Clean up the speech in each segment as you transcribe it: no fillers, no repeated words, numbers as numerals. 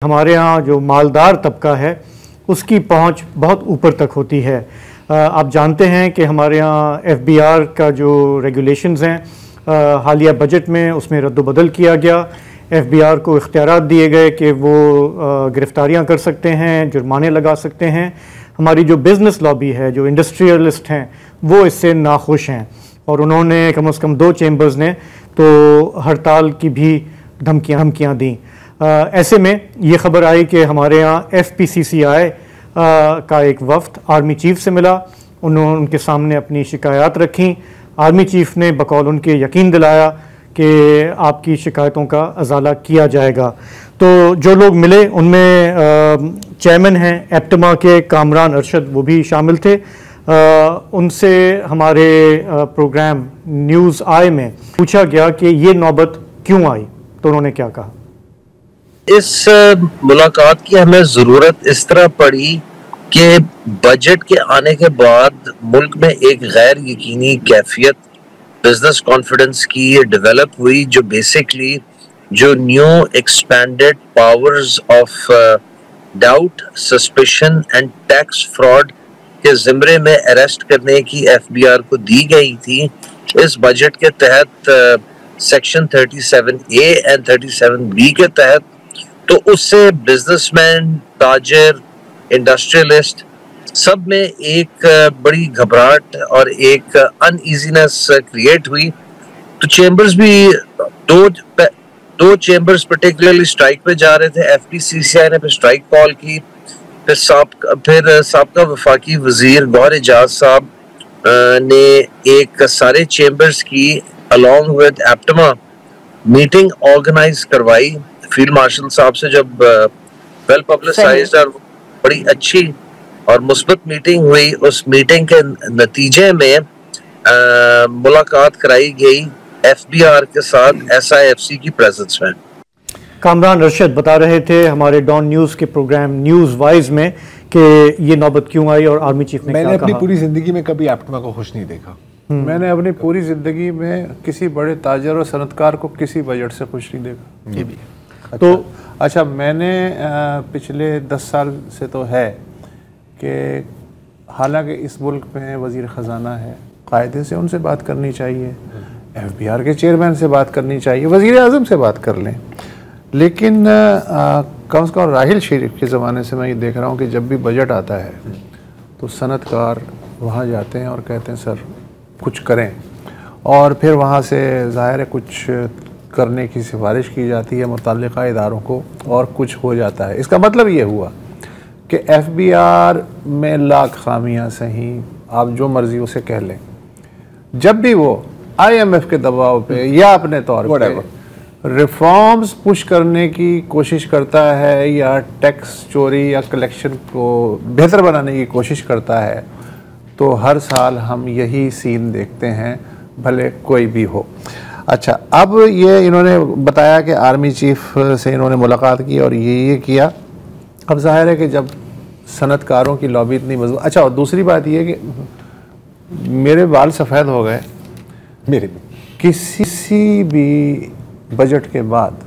हमारे यहाँ जो मालदार तबका है उसकी पहुँच बहुत ऊपर तक होती है। आप जानते हैं कि हमारे यहाँ एफबीआर का जो रेगुलेशंस हैं हालिया बजट में उसमें रद्द-बदल किया गया। एफबीआर को इख्तियारात दिए गए कि वो गिरफ्तारियाँ कर सकते हैं, जुर्माने लगा सकते हैं। हमारी जो बिज़नेस लॉबी है, जो इंडस्ट्रियलिस्ट हैं, वो इससे नाखुश हैं और उन्होंने कम से कम 2 चैम्बर्स ने तो हड़ताल की भी धमकियाँ दी। ऐसे में ये खबर आई कि हमारे यहाँ FPCCI का एक वफ्द आर्मी चीफ से मिला। उन्होंने उनके सामने अपनी शिकायत रखी। आर्मी चीफ ने बकौल उनके यकीन दिलाया कि आपकी शिकायतों का अजाला किया जाएगा। तो जो लोग मिले उनमें चेयरमैन हैं एप्टमा के कामरान अरशद, वो भी शामिल थे। उनसे हमारे प्रोग्राम न्यूज़ आई में पूछा गया कि ये नौबत क्यों आई, तो उन्होंने क्या कहा। इस मुलाकात की हमें ज़रूरत इस तरह पड़ी कि बजट के आने के बाद मुल्क में एक गैर यकीनी कैफियत बिजनेस कॉन्फिडेंस की डेवलप हुई, जो बेसिकली जो new expanded powers of doubt, suspicion and tax fraud के ज़िम्रे में अरेस्ट करने की एफबीआर को दी गई थी। इस बजट के तहत सेक्शन 37A एंड 37B के तहत तो उससे बिजनेसमैन, ताजर, इंडस्ट्रियलिस्ट सब में एक बड़ी घबराहट और एक अनईजीनेस क्रिएट हुई। तो चेंबर्स भी दो चेंबर्स पर्टिकुलरली स्ट्राइक पे जा रहे थे। FPCCI ने फिर स्ट्राइक कॉल की। फिर साबका वफाकी वजीर गौहर एजाज साहब ने एक सारे चेंबर्स की along with APTMA meeting organize करवाई। फील्ड मार्शल साहब से जब वेल पब्लिसाइज्ड और बड़ी अच्छी और मुस्बत मीटिंग हुई, उस मीटिंग के नतीजे में मुलाकात कराई गई एफबीआर के साथ SIFC की प्रेजेंस में। कामरान अरशद बता रहे थे हमारे डॉन न्यूज़ के प्रोग्राम न्यूज़ वाइज में कि ये नौबत क्यों आई और आर्मी चीफ ने क्या कहा। मैंने अपनी पूरी जिंदगी में कभी एप्टमा को खुश नहीं देखा। मैंने अपनी पूरी जिंदगी में किसी बड़े ताजर और सनतकार को किसी बजट से खुश नहीं देखा। ये भी अच्छा, मैंने पिछले 10 साल से तो है कि हालांकि इस मुल्क में वज़ीर ख़जाना है, कायदे से उनसे बात करनी चाहिए, FBR के चेयरमैन से बात करनी चाहिए, वज़ीर आज़म से बात कर लें, लेकिन कम से कम राहिल शरीफ के ज़माने से मैं ये देख रहा हूँ कि जब भी बजट आता है तो सनतकार वहाँ जाते हैं और कहते हैं सर कुछ करें, और फिर वहाँ से ज़ाहिर है कुछ करने की सिफारिश की जाती है मुतल्लिका इदारों को और कुछ हो जाता है। इसका मतलब ये हुआ कि FBR में लाख खामियां सही, आप जो मर्जी उसे कह लें, जब भी वो IMF के दबाव पे या अपने तौर पे रिफॉर्म्स पुश करने की कोशिश करता है या टैक्स चोरी या कलेक्शन को बेहतर बनाने की कोशिश करता है, तो हर साल हम यही सीन देखते हैं, भले कोई भी हो। अच्छा, अब ये इन्होंने बताया कि आर्मी चीफ से इन्होंने मुलाकात की और ये किया। अब जाहिर है कि जब सनतकारों की लॉबी इतनी मजबूत। अच्छा, और दूसरी बात ये कि मेरे बाल सफ़ेद हो गए, मेरे भी। किसी भी बजट के बाद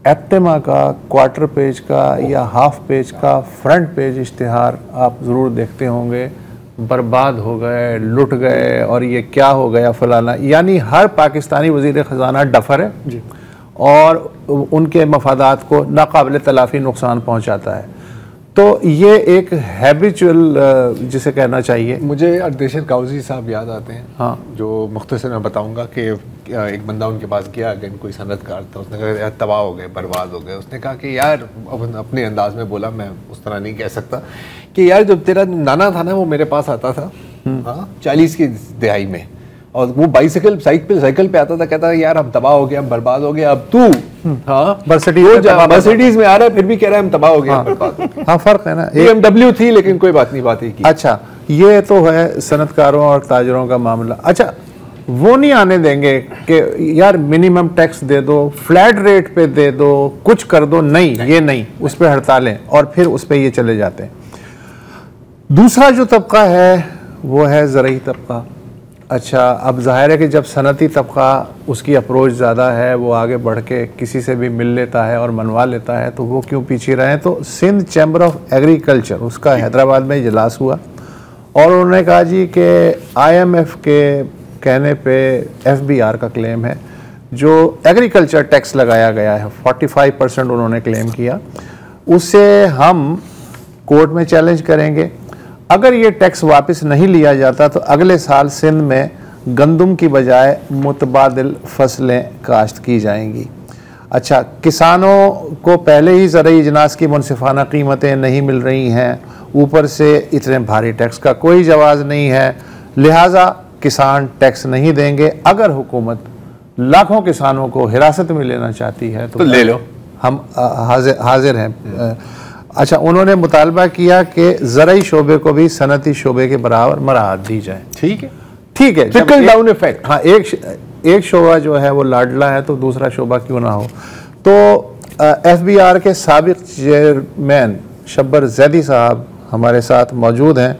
एप्टेमा का क्वार्टर पेज का या हाफ पेज का फ्रंट पेज इश्तिहार आप ज़रूर देखते होंगे, बर्बाद हो गए, लुट गए और ये क्या हो गया फलाना, यानी हर पाकिस्तानी वज़ीर ख़जाना डफर है जी, और उनके मफादात को नाकाबिल तलाफ़ी नुकसान पहुँचाता है। तो ये एक हैबिचुअल जिसे कहना चाहिए। मुझे अर्देशर काउजी साहब याद आते हैं, हाँ, जो मुख्तसर मैं बताऊंगा कि एक बंदा उनके पास गया, अगर कोई सनतकार था, उसने कहा यार तबाह हो गए, बर्बाद हो गए। उसने कहा कि यार, अपने अंदाज में बोला, मैं उस तरह नहीं कह सकता, कि यार जब तेरा नाना था ना वो मेरे पास आता था 40 की दिहाई में, और वो साइकिल पे आता था, कहता था यार हम तबाह हो गए, हम बर्बाद हो गए, अब तू मर्सिडीज में आ रहा है फिर भी कह रहा है हम तबाह हो गए, हम बर्बाद हो गए। हाँ, फर्क है ना। BMW थी लेकिन कोई बात नहीं, बात ही की। अच्छा, ये तो है सनतकारों और ताजरों का मामला। अच्छा, वो नहीं आने देंगे कि यार मिनिमम टैक्स दे दो, फ्लैट रेट पे दे दो, कुछ कर दो, नहीं ये नहीं, उस पर हड़तालें, और फिर उस पर ये चले जाते हैं। दूसरा जो तबका है वो है ज़रई तबका। अच्छा, अब जाहिर है कि जब सनती तबका उसकी अप्रोच ज़्यादा है, वो आगे बढ़ के किसी से भी मिल लेता है और मनवा लेता है, तो वो क्यों पीछे रहे। तो सिंध चैम्बर ऑफ एग्रीकल्चर, उसका हैदराबाद में इजलास हुआ और उन्होंने कहा जी कि IMF के कहने पे FBR का क्लेम है, जो एग्रीकल्चर टैक्स लगाया गया है 45% उन्होंने क्लेम किया, उसे हम कोर्ट में चैलेंज करेंगे। अगर ये टैक्स वापस नहीं लिया जाता तो अगले साल सिंध में गंदम की बजाय मुतबादिल फसलें काश्त की जाएंगी। अच्छा, किसानों को पहले ही ज़रई अजनास की मुनसिफाना कीमतें नहीं मिल रही हैं, ऊपर से इतने भारी टैक्स का कोई जवाज़ नहीं है, लिहाजा किसान टैक्स नहीं देंगे। अगर हुकूमत लाखों किसानों को हिरासत में लेना चाहती है तो ले लो, हम हाजिर हैं। अच्छा, उन्होंने मुतालबा किया कि ज़रई शोबे को भी सनती शोबे के बराबर मराहत दी जाए। ठीक है, ठीक है, ट्रिकल डाउन इफेक्ट। हाँ, एक शोबा जो है वो लाडला है तो दूसरा शोबा क्यों ना हो। तो FBR के साबिक चेयरमैन शब्बर जैदी साहब हमारे साथ मौजूद हैं।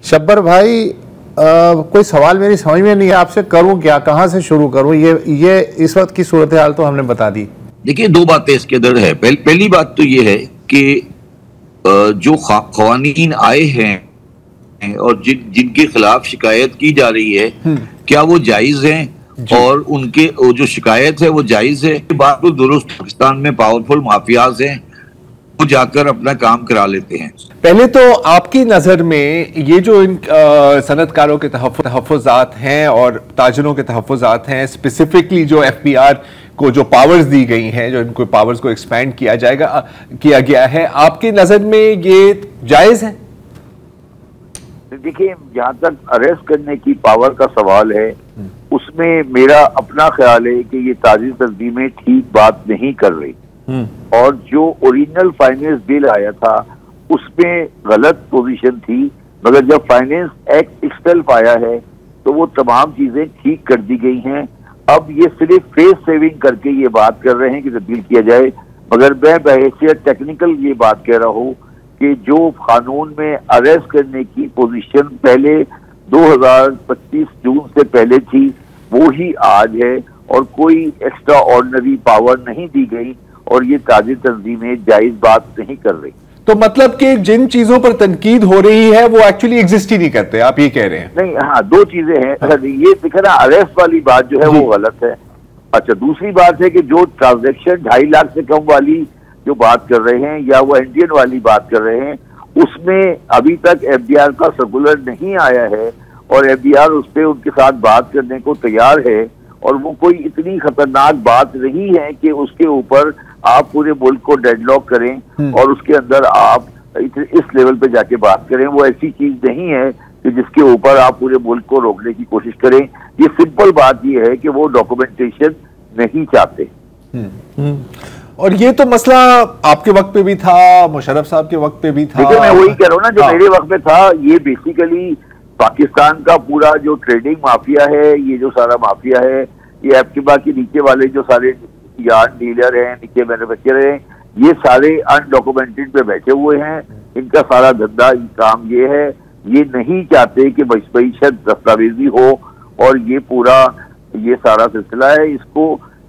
शब्बर भाई, कोई सवाल मेरी समझ में नहीं है, आपसे करूं क्या, कहां से शुरू करूं? ये इस वक्त की सूरत हाल तो हमने बता दी। देखिए, दो बातें इसके अंदर है। पहली बात तो ये है कि जो खवानीन आए हैं और जिनके खिलाफ शिकायत की जा रही है, क्या वो जायज हैं और उनके जो शिकायत है वो जायज है? बात तो दुरुस्त, पाकिस्तान में पावरफुल माफियाज हैं, वो जाकर अपना काम करा लेते हैं। पहले तो आपकी नज़र में ये जो इन सनतकारों के तहफ़्फ़ुज़ात हैं और ताजरों के तहफ़्फ़ुज़ात हैं, स्पेसिफिकली जो FBR को जो पावर्स दी गई हैं, जो इनको पावर्स को एक्सपैंड किया गया है, आपकी नज़र में ये जायज़ है? देखिए, जहाँ तक अरेस्ट करने की पावर का सवाल है, उसमें मेरा अपना ख्याल है कि ये ताज़ी तंजीमें ठीक बात नहीं कर रही और जो ओरिजिनल फाइनेंस बिल आया था उसमें गलत पोजीशन थी, मगर जब फाइनेंस एक्ट इक्सेल्फ आया है तो वो तमाम चीजें ठीक कर दी गई हैं। अब ये सिर्फ फेस सेविंग करके ये बात कर रहे हैं कि तब्दील किया जाए, मगर मैं बहैसियत टेक्निकल ये बात कह रहा हूँ कि जो कानून में अरेस्ट करने की पोजीशन पहले 2025 जून से पहले थी वो ही आज है और कोई एक्स्ट्रा ऑर्डिनरी पावर नहीं दी गई और ये ताजी तंजीमें जायज बात नहीं कर रही। तो मतलब कि जिन चीजों पर तनकीद हो रही है वो एक्चुअली एग्जिस्ट ही नहीं करते, आप ये कह रहे हैं? नहीं, हाँ, दो चीजें हैं। ये दिख रहा, अरेस्ट वाली बात जो है वो गलत है। अच्छा, दूसरी बात है कि जो ट्रांजैक्शन 2.5 लाख से कम वाली जो बात कर रहे हैं या वो इंडियन वाली बात कर रहे हैं, उसमें अभी तक FBR का सर्कुलर नहीं आया है और FBR उस पर उनके साथ बात करने को तैयार है और वो कोई इतनी खतरनाक बात नहीं है कि उसके ऊपर आप पूरे मुल्क को डेडलॉक करें और उसके अंदर आप इस लेवल पे जाके बात करें। वो ऐसी चीज नहीं है कि जिसके ऊपर आप पूरे मुल्क को रोकने की कोशिश करें। ये सिंपल बात ये है कि वो डॉक्यूमेंटेशन नहीं चाहते। और ये तो मसला आपके वक्त पे भी था, मुशर्रफ साहब के वक्त पे भी था। मैं वही कह रहा हूँ ना, जो मेरे वक्त में था, ये बेसिकली पाकिस्तान का पूरा जो ट्रेडिंग माफिया है, ये जो सारा माफिया है, ये आपके बाकी नीचे वाले जो सारे यार्ड डीलर हैं, नीचे मैन्युफैक्चरर हैं, ये सारे अनडॉक्यूमेंटेड पे बैठे हुए हैं। इनका सारा धंधा काम ये है, ये नहीं चाहते कि बशबैशत दस्तावेजी हो और ये पूरा ये सारा सिलसिला है। इसको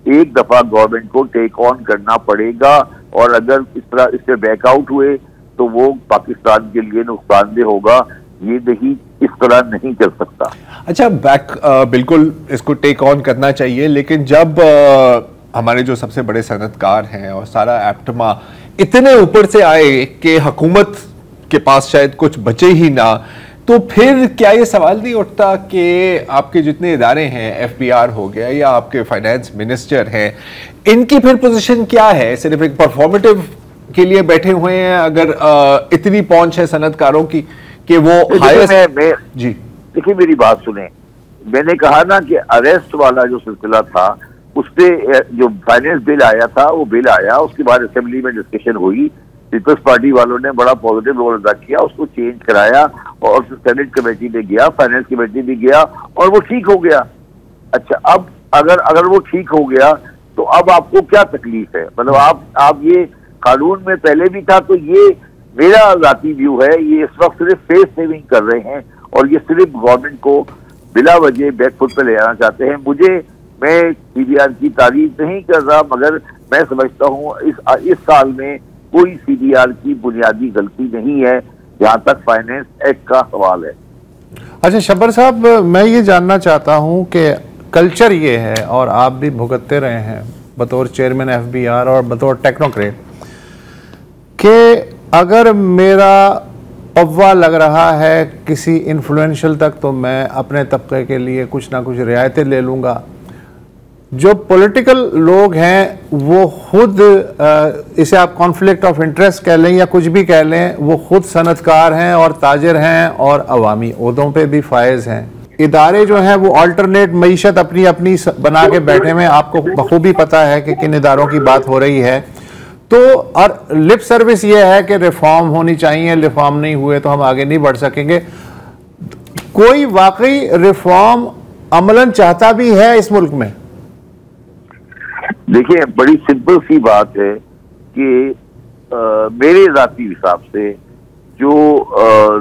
एक दफा गवर्नमेंट को टेक ऑन करना पड़ेगा और अगर इस तरह इससे बैकआउट हुए तो वो पाकिस्तान के लिए नुकसानदेह होगा। ये नहीं, इस तरह नहीं चल सकता। अच्छा, बिल्कुल इसको टेक ऑन करना चाहिए, लेकिन जब हमारे जो सबसे बड़े सनतकार हैं और सारा एप्टमा इतने ऊपर से आए कि हुकूमत के पास शायद कुछ बचे ही ना, तो फिर क्या ये सवाल नहीं उठता कि आपके जितने इदारे हैं, FBR हो गया या आपके फाइनेंस मिनिस्टर हैं, इनकी फिर पोजीशन क्या है? सिर्फ एक परफॉर्मेटिव के लिए बैठे हुए हैं? अगर इतनी पहुंच है सनतकारों की कि वो जी, देखिए मेरी बात सुने, मैंने कहा ना कि अरेस्ट वाला जो सिलसिला था उससे जो फाइनेंस बिल आया था वो बिल आया, उसके बाद असेंबली में डिस्कशन हुई, पीपल्स पार्टी वालों ने बड़ा पॉजिटिव रोल अदा किया, उसको चेंज कराया और सेनेट कमेटी में गया, फाइनेंस कमेटी में गया और वो ठीक हो गया। अच्छा, अब अगर वो ठीक हो गया तो अब आपको क्या तकलीफ है? मतलब आप ये कानून में पहले भी था, तो ये मेरा जाती व्यू है, ये इस वक्त सिर्फ फेस सेविंग कर रहे हैं और ये सिर्फ गवर्नमेंट को बिला वजह बैकफुट पे ले आना चाहते हैं। मैं CBR की तारीफ नहीं कर रहा, मगर मैं समझता हूँ इस साल में कोई CBR की बुनियादी गलती नहीं है जहाँ तक फाइनेंस एक्ट का सवाल है। अच्छा शब्बर साहब, मैं ये जानना चाहता हूँ कि कल्चर ये है, और आप भी भुगतते रहे हैं बतौर चेयरमैन FBR और बतौर टेक्नोक्रेट, कि अगर मेरा पव्वा लग रहा है किसी इन्फ्लुएंशियल तक तो मैं अपने तबके के लिए कुछ ना कुछ रियायतें ले लूँगा। जो पॉलिटिकल लोग हैं वो खुद इसे आप कॉन्फ्लिक्ट ऑफ इंटरेस्ट कह लें या कुछ भी कह लें, वो खुद सनतकार हैं और ताजिर हैं और अवामी ओहदों पे भी फायज हैं। इदारे जो हैं वो अल्टरनेट मईशत अपनी अपनी बना के बैठे हुए, आपको बखूबी पता है कि किन इदारों की बात हो रही है। तो और लिप सर्विस ये है कि रिफॉर्म होनी चाहिए, रिफॉर्म नहीं हुए तो हम आगे नहीं बढ़ सकेंगे। कोई वाकई रिफॉर्म अमलन चाहता भी है इस मुल्क में? देखिए, बड़ी सिंपल सी बात है कि मेरे जाती हिसाब से जो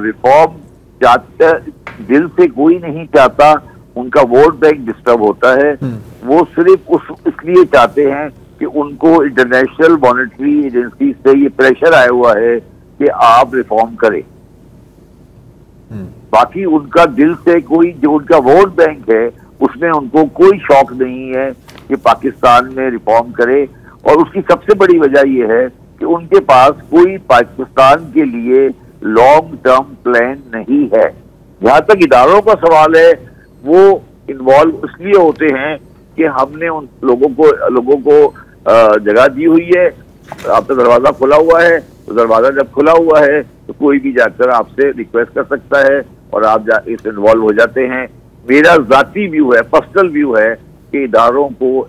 रिफॉर्म चाहता, दिल से कोई नहीं चाहता, उनका वोट बैंक डिस्टर्ब होता है। वो सिर्फ इसलिए चाहते हैं कि उनको इंटरनेशनल मॉनेटरी एजेंसी से ये प्रेशर आया हुआ है कि आप रिफॉर्म करें। बाकी उनका दिल से कोई, जो उनका वोट बैंक है उसमें उनको कोई शौक नहीं है कि पाकिस्तान में रिफॉर्म करे। और उसकी सबसे बड़ी वजह यह है कि उनके पास कोई पाकिस्तान के लिए लॉन्ग टर्म प्लान नहीं है। जहां तक इदारों का सवाल है, वो इन्वॉल्व इसलिए होते हैं कि हमने उन लोगों को जगह दी हुई है। आपका दरवाजा खुला हुआ है, तो दरवाजा जब खुला हुआ है तो कोई भी जाकर आपसे रिक्वेस्ट कर सकता है और आप इस इन्वॉल्व हो जाते हैं। मेरा जाती व्यू है, पर्सनल व्यू है कि इदारों को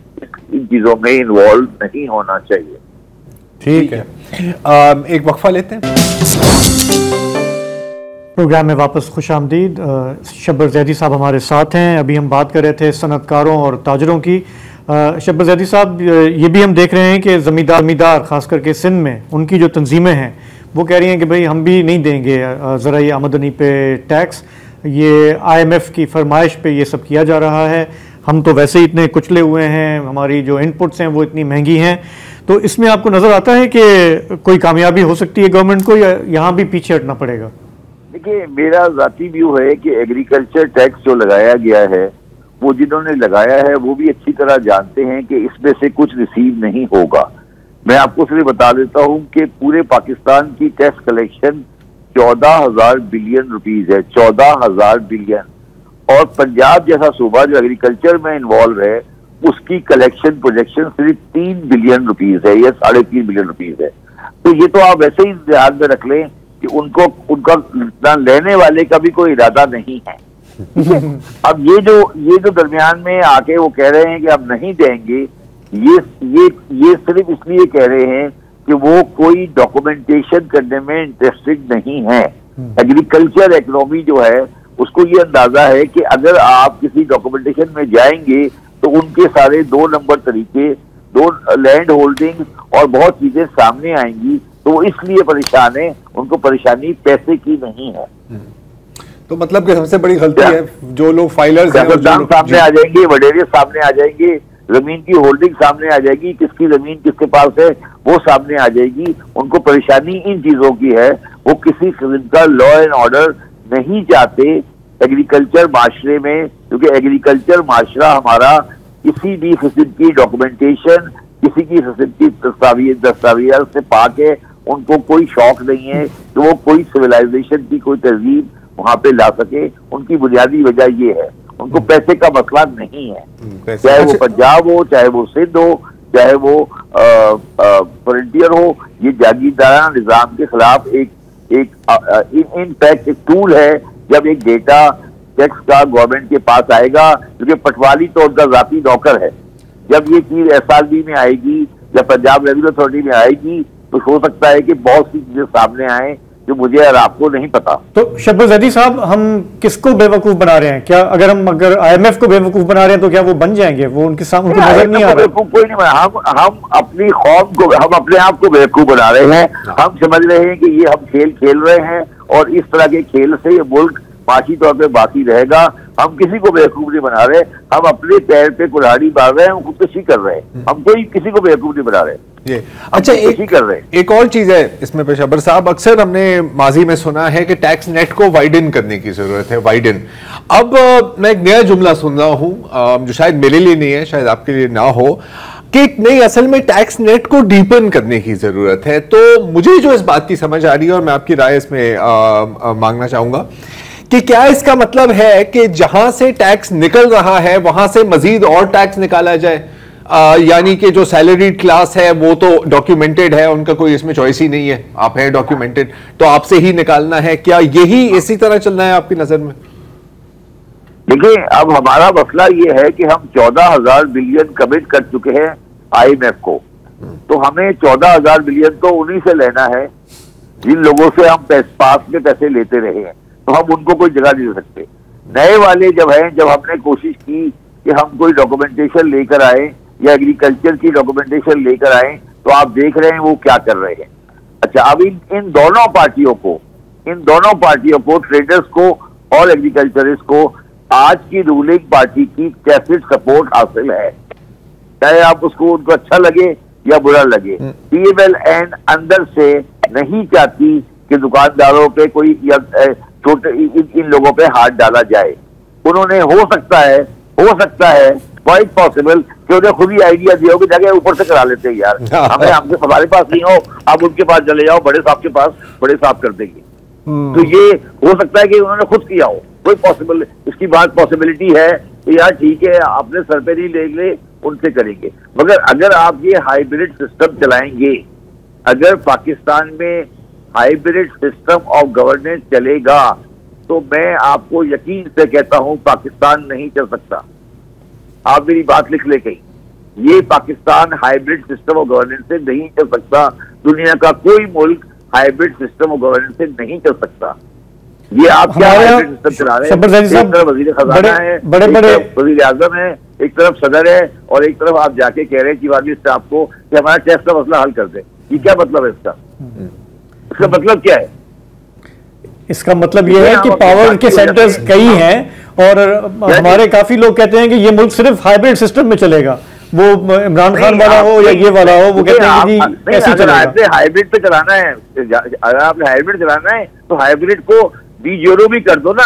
इन चीजों में इन्वॉल्व नहीं होना चाहिए। ठीक है, एक वक्फा लेते हैं। प्रोग्राम में वापस खुश आमदीद। शब्बर जैदी साहब हमारे साथ हैं। अभी हम बात कर रहे थे सनतकारों और ताजरों की। शब्बर जैदी साहब, ये भी हम देख रहे हैं कि ज़मींदार ख़ास करके सिंध में उनकी जो तंजीमें हैं वो कह रही हैं कि भाई हम भी नहीं देंगे ज़राई आमदनी पे टैक्स, ये IMF की फरमाइश पे ये सब किया जा रहा है, हम तो वैसे ही इतने कुचले हुए हैं, हमारी जो इनपुट्स हैं वो इतनी महंगी हैं। तो इसमें आपको नज़र आता है कि कोई कामयाबी हो सकती है गवर्नमेंट को, या यहाँ भी पीछे हटना पड़ेगा? देखिए, मेरा जाती व्यू है कि एग्रीकल्चर टैक्स जो लगाया गया है, वो जिन्होंने लगाया है वो भी अच्छी तरह जानते हैं कि इसमें से कुछ रिसीव नहीं होगा। मैं आपको सिर्फ बता देता हूं कि पूरे पाकिस्तान की टैक्स कलेक्शन 14,000 बिलियन रुपीज है, 14,000 बिलियन। और पंजाब जैसा सूबा जो एग्रीकल्चर में इन्वॉल्व है, उसकी कलेक्शन प्रोजेक्शन सिर्फ 3 बिलियन रुपीज है या 3.5 बिलियन रुपीज है। तो ये तो आप वैसे ही ध्यान में रख लें कि उनका लेने वाले का भी कोई इरादा नहीं है। अब ये जो दरमियान में आके वो कह रहे हैं कि हम नहीं देंगे, ये सिर्फ इसलिए कह रहे हैं कि वो कोई डॉक्यूमेंटेशन करने में इंटरेस्टेड नहीं है। एग्रीकल्चर इकोनॉमी जो है उसको ये अंदाजा है कि अगर आप किसी डॉक्यूमेंटेशन में जाएंगे तो उनके सारे 2 नंबर तरीके, 2 लैंड होल्डिंग और बहुत चीजें सामने आएंगी। तो वो इसलिए परेशान है, उनको परेशानी पैसे की नहीं है। तो मतलब कि सबसे बड़ी गलती है जो लोग फाइलर्स हैं, सामने आ जाएंगे, वडेरे सामने आ जाएंगे, जमीन की होल्डिंग सामने आ जाएगी, किसकी जमीन किसके पास है वो सामने आ जाएगी। उनको परेशानी इन चीजों की है, वो किसी किस्म का लॉ एंड ऑर्डर नहीं चाहते एग्रीकल्चर माशरे में, क्योंकि एग्रीकल्चर माशरा हमारा किसी भी किस्म की डॉक्यूमेंटेशन, किसी की किस्म की दस्तावेज से पाके उनको कोई शौक नहीं है कि वो कोई सिविलाइजेशन की कोई तहजीब वहां पे ला सके। उनकी बुनियादी वजह ये है, उनको पैसे का मसला नहीं है। चाहे वो पंजाब हो, चाहे वो सिंध हो, चाहे वो फ्रंटियर हो, ये जागीरदाराना निजाम के खिलाफ एक इनफैक्ट एक टूल है। जब एक डेटा टैक्स का गवर्नमेंट के पास आएगा, क्योंकि पटवारी तो उनका जाती नौकर है, जब ये चीज SRB में आएगी या पंजाब रेवेन्यू अथॉरिटी में आएगी तो हो सकता है कि बहुत सी चीजें सामने आए जो मुझे और आपको नहीं पता। तो शब्बर जैदी साहब, हम किसको बेवकूफ बना रहे हैं? क्या अगर IMF को बेवकूफ बना रहे हैं तो क्या वो बन जाएंगे? वो उनको नजर नहीं आ रहा। कोई नहीं बना, हम अपनी कौम को, हम अपने आप को बेवकूफ बना रहे हैं। हम समझ रहे हैं कि ये हम खेल खेल रहे हैं और इस तरह के खेल से ये मुल्क माशी तौर पे बाकी रहेगा। हम किसी को बेवकूफ नहीं बना रहे, हम अपने पैर पे कुल्हाड़ी मार रहे हैं, हम खुदकुशी कर रहे हैं, हम कोई किसी को बेवकूफ नहीं बना रहे। ये अच्छा, एक और चीज है इसमें पेशावर साहब, अक्सर हमने माजी में सुना है कि टैक्स नेट को वाइडन करने की जरूरत है, वाइडन। अब मैं एक नया जुमला सुन रहा हूं जो शायद मेरे लिए नहीं है, शायद आपके लिए ना हो, कि नहीं, असल में टैक्स नेट को डीपन करने की जरूरत है। तो मुझे जो इस बात की समझ आ रही है और मैं आपकी राय इसमें मांगना चाहूंगा कि क्या इसका मतलब है कि जहां से टैक्स निकल रहा है वहां से मजीद और टैक्स निकाला जाए, यानी कि जो सैलरीड क्लास है वो तो डॉक्यूमेंटेड है, उनका कोई इसमें चॉइस ही नहीं है, आप हैं डॉक्यूमेंटेड तो आपसे ही निकालना है। क्या यही इसी तरह चलना है आपकी नजर में? देखिए, अब हमारा मसला ये है कि हम 14,000 बिलियन कमिट कर चुके हैं IMF को, तो हमें 14,000 बिलियन तो उन्हीं से लेना है जिन लोगों से हम पास में पैसे लेते रहे हैं, तो हम उनको कोई जगह नहीं दे सकते। नए वाले जब हमने कोशिश की कि हम कोई डॉक्यूमेंटेशन लेकर आए या एग्रीकल्चर की डॉक्यूमेंटेशन लेकर आए, तो आप देख रहे हैं वो क्या कर रहे हैं। अच्छा, अब इन दोनों पार्टियों को ट्रेडर्स को और एग्रीकल्चरिस्ट को आज की रूलिंग पार्टी की कैसे सपोर्ट हासिल है, चाहे आप उसको उनको अच्छा लगे या बुरा लगे। PMLN अंदर से नहीं चाहती कि दुकानदारों पे कोई छोटे इन लोगों पे हाथ डाला जाए। उन्होंने हो सकता है क्वाइट पॉसिबल कि उन्हें खुद ही आइडिया दिया हो कि जाके ऊपर से करा लेते हैं यार, हमारे पास नहीं हो, आप उनके पास चले जाओ, बड़े साहब के पास, बड़े साहब कर देंगे। तो ये हो सकता है कि उन्होंने खुद किया हो, कोई पॉसिबल इसकी बात पॉसिबिलिटी है कि यार ठीक है, आपने सर पे नहीं ले उनसे करेंगे। मगर अगर आप ये हाइब्रिड सिस्टम चलाएंगे, अगर पाकिस्तान में हाइब्रिड सिस्टम ऑफ गवर्नेंस चलेगा, तो मैं आपको यकीन से कहता हूं पाकिस्तान नहीं चल सकता। आप मेरी बात लिख ले कहीं, ये Pakistan hybrid system of governance से नहीं चल सकता। दुनिया का कोई मुल्क हाइब्रिड सिस्टम ऑफ गवर्नेंस से नहीं चल सकता। ये आप क्या हाइब्रिड सिस्टम चला रहे हैं? एक तरफ वजीर खजाना है, वजीर आजम है, एक तरफ सदर है, और एक तरफ आप जाके कह रहे हैं चीफ मिनिस्टर आपको कि हमारा टैक्स का मसला हल कर दे। ये क्या मतलब है इसका? इसका मतलब क्या है? इसका मतलब ये है कि पावर के सेंटर्स कई हैं और हमारे काफी लोग कहते हैं कि ये मुल्क सिर्फ हाइब्रिड सिस्टम में चलेगा, वो इमरान खान वाला हो या ये वाला हो, वो कहते हैं कि कैसे चलेगा। हाइब्रिड पे चलाना है, अगर आपने हाइब्रिड चलाना है तो हाइब्रिड को डीजोरो भी कर दो ना,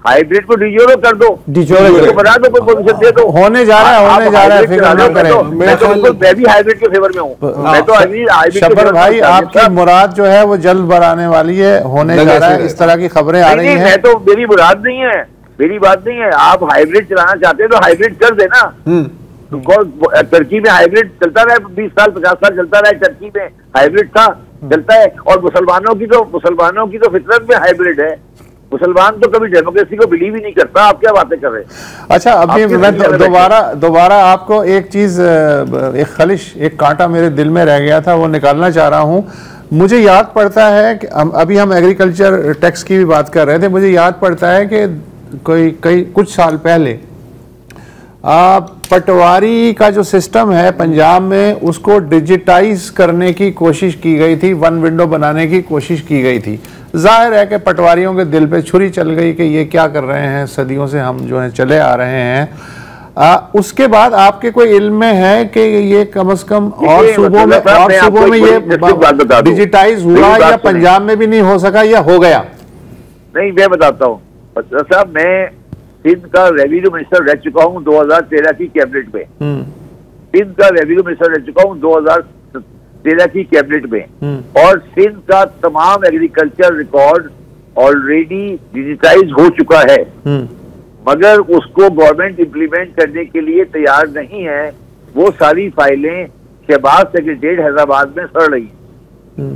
हाइब्रिड को डीजोरो कर दो, डीजोरो बना दो, कोई पोजीशन दे दो। होने जा रहा है फिक्र ना करें। मैं भी हाइब्रिड के फेवर में हूँ। मैं तो शब्बर भाई, आपकी मुराद जो है वो जल्द बढ़ाने वाली है, होने जा रहा है, इस तरह की खबरें आ रही हैं। मैं तो, मेरी मुराद नहीं है, मेरी बात नहीं है। आप हाइब्रिड चलाना चाहते हैं तो हाइब्रिड कर देना। टर्की में हाइब्रिड चलता रहा, 20 साल 50 साल चलता रहा, टर्की में हाइब्रिड था, चलता है। और मुसलमानों की तो फितरत में हाइब्रिड है। मुसलमान तो कभी डेमोक्रेसी को बिलीव ही नहीं करता। आप क्या बातें कर रहे हैं? अच्छा, अभी मैं दोबारा आपको एक चीज, एक खलिश, एक कांटा मेरे दिल में रह गया था, वो निकालना चाह रहा हूँ। मुझे याद पड़ता है कि अभी हम एग्रीकल्चर टैक्स की भी बात कर रहे थे, मुझे याद पड़ता है कि कुछ साल पहले पटवारी का जो सिस्टम है पंजाब में, उसको डिजिटाइज करने की कोशिश की गई थी, वन विंडो बनाने की कोशिश की गई थी। जाहिर है कि पटवारियों के दिल पे छुरी चल गई कि ये क्या कर रहे हैं, सदियों से हम जो है चले आ रहे हैं। उसके बाद आपके कोई इल्म में है कि ये कम से कम और सूबों में ये डिजिटाइज हुआ या पंजाब में भी नहीं हो सका या हो गया? नहीं, मैं बताता हूँ साहब, मैं सिंध का रेवेन्यू मिनिस्टर रह चुका हूँ 2013 की कैबिनेट में। सिंध का रेवेन्यू मिनिस्टर रह चुका हूँ 2013 की कैबिनेट में, और सिंध का तमाम एग्रीकल्चर रिकॉर्ड ऑलरेडी डिजिटाइज हो चुका है, मगर उसको गवर्नमेंट इम्प्लीमेंट करने के लिए तैयार नहीं है। वो सारी फाइलें शहबाज सेक्रेटेरिएट हैदराबाद में सड़ रही हैं।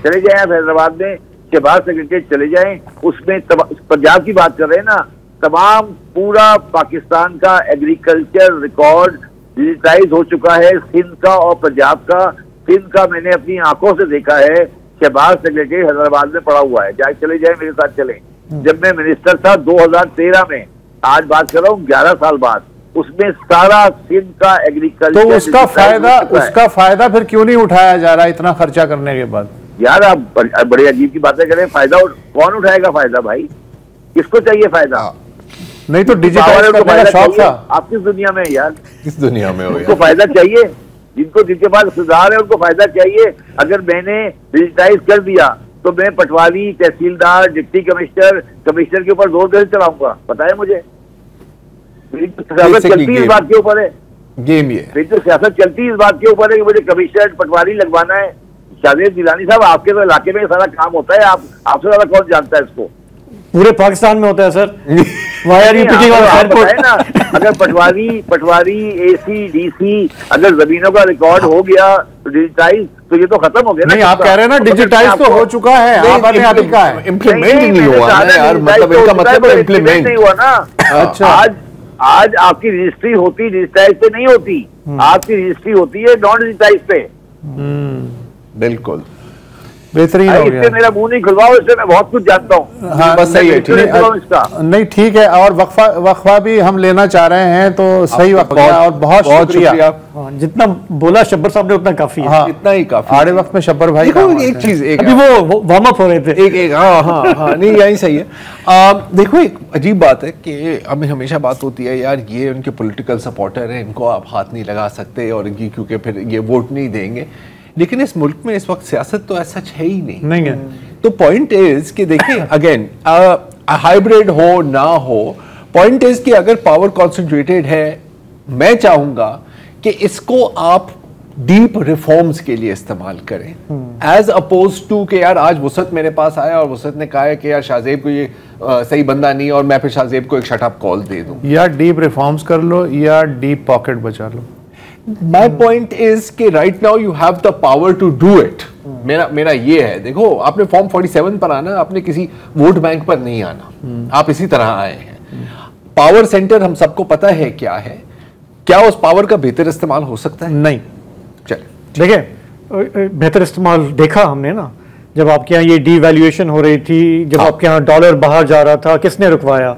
चले जाए आप हैदराबाद में, शहबाज सेक्रेटेरिएट चले जाएं, उसमें पंजाब की बात कर रहे हैं ना, तमाम पूरा पाकिस्तान का एग्रीकल्चर रिकॉर्ड डिजिटाइज हो चुका है, सिंध का और पंजाब का। सिंध का मैंने अपनी आंखों से देखा है, शहबाज सेक्रेटेरिएट हैदराबाद में पड़ा हुआ है, चले जाए, मेरे साथ चले। जब मैं मिनिस्टर था 2013 में, आज बात कर रहा हूँ 11 साल बाद, उसमें सारा सिंध का एग्रीकल्चर। तो उसका फायदा फिर क्यों नहीं उठाया जा रहा इतना खर्चा करने के बाद? यार आप बड़े अजीब की बातें करें, फायदा कौन उठाएगा फायदा भाई? किसको चाहिए फायदा? नहीं तो डिजिटाइज करने का शौक था। आप किस दुनिया में यार, किस दुनिया में हो उनको फायदा चाहिए, जिनके पास सुधार है उनको फायदा चाहिए। अगर मैंने डिजिटाइज कर दिया तो मैं पटवारी, तहसीलदार, डिप्टी कमिश्नर के ऊपर जोर कैसे चलाऊंगा? पता है मुझे, मेरी सियासत चलती है इस बात के ऊपर है। गेम ये मेरी तो सियासत चलती है इस बात के ऊपर है कि मुझे कमिश्नर, पटवारी लगवाना है। शाहजेब जिलानी साहब, आपके तो इलाके में सारा काम होता है, आपसे ज्यादा कौन जानता है इसको? पूरे पाकिस्तान में होता है sir. Why are you picking on Fairport? ना, अगर पटवारी, एसी, डीसी, अगर जमीनों का रिकॉर्ड हो गया तो डिजिटाइज, तो ये तो खत्म हो गया। नहीं, आप कह रहे हैं ना डिजिटाइज तो हो चुका है, आपने अभी कहा है इम्प्लीमेंट नहीं हुआ ना यार, मतलब इनका मतलब है इम्प्लीमेंट नहीं हुआ ना। अच्छा, आज आपकी रजिस्ट्री होती डिजिटाइज पे नहीं होती, आपकी रजिस्ट्री होती है नॉन डिजिटाइज पे। बिल्कुल बेहतरीन हो गया। इससे मेरा मुंह नहीं खुलवाओ, इससे मैं बहुत कुछ जानता हूँ। हाँ, बस सही है, ठीक है। नहीं ठीक है, और वक्फा भी हम लेना चाह रहे हैं तो सही वक्त और बहुत शुक्रिया। जितना बोला शब्बर साहब ने उतना काफी है। हाँ, इतना ही काफी। आड़े वक्त में शब्बर भाई एक चीज, अभी वो वार्म अप हो रहे थे। एक हाँ नहीं यही सही है। देखो एक अजीब बात है कि हमें हमेशा बात होती है यार ये उनके पॉलिटिकल सपोर्टर हैं, इनको आप हाथ नहीं लगा सकते और इनकी क्योंकि फिर ये वोट नहीं देंगे। लेकिन इस मुल्क में इस वक्त सियासत तो ऐसा है ही नहीं है। तो पॉइंट इज कि देखिए अगेन हाइब्रिड हो ना हो, पॉइंट इज कि अगर पावर कॉन्सेंट्रेटेड है, मैं चाहूंगा कि इसको आप डीप रिफॉर्म्स के लिए इस्तेमाल करें, एज अपोज टू कि यार आज वुसत मेरे पास आया और वुसत ने कहा है कि यार शाहजेब को ये सही बंदा नहीं और मैं फिर शाहजेब को एक शटअप कॉल दे दूं। या डीप रिफॉर्म्स कर लो या डीप पॉकेट बचा लो। My point is कि right now you have the power to do it। मेरा ये है, देखो आपने फॉर्म 47 पर आना, आपने किसी वोट बैंक पर नहीं आना, आप इसी तरह आए हैं। पावर सेंटर हम सबको पता है क्या है, क्या उस पावर का बेहतर इस्तेमाल हो सकता है? नहीं। चलिए देखिए बेहतर इस्तेमाल देखा हमने ना, जब आपके यहाँ ये डीवैल्यूएशन हो रही थी, जब आपके यहाँ डॉलर बाहर जा रहा था, किसने रुकवाया?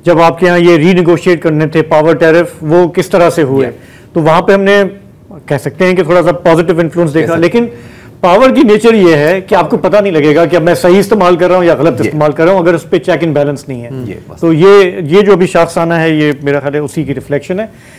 जब आपके यहाँ ये रीनेगोशिएट करने थे पावर टैरिफ, वो किस तरह से हुए? तो वहां पे हमने कह सकते हैं कि थोड़ा सा पॉजिटिव इन्फ्लुएंस देखा। लेकिन पावर की नेचर ये है कि आपको पता नहीं लगेगा कि अब मैं सही इस्तेमाल कर रहा हूं या गलत इस्तेमाल कर रहा हूं अगर उस पर चेक एंड बैलेंस नहीं है। तो ये जो अभी शख्स आना है, ये मेरा ख्याल है उसी की रिफ्लेक्शन है।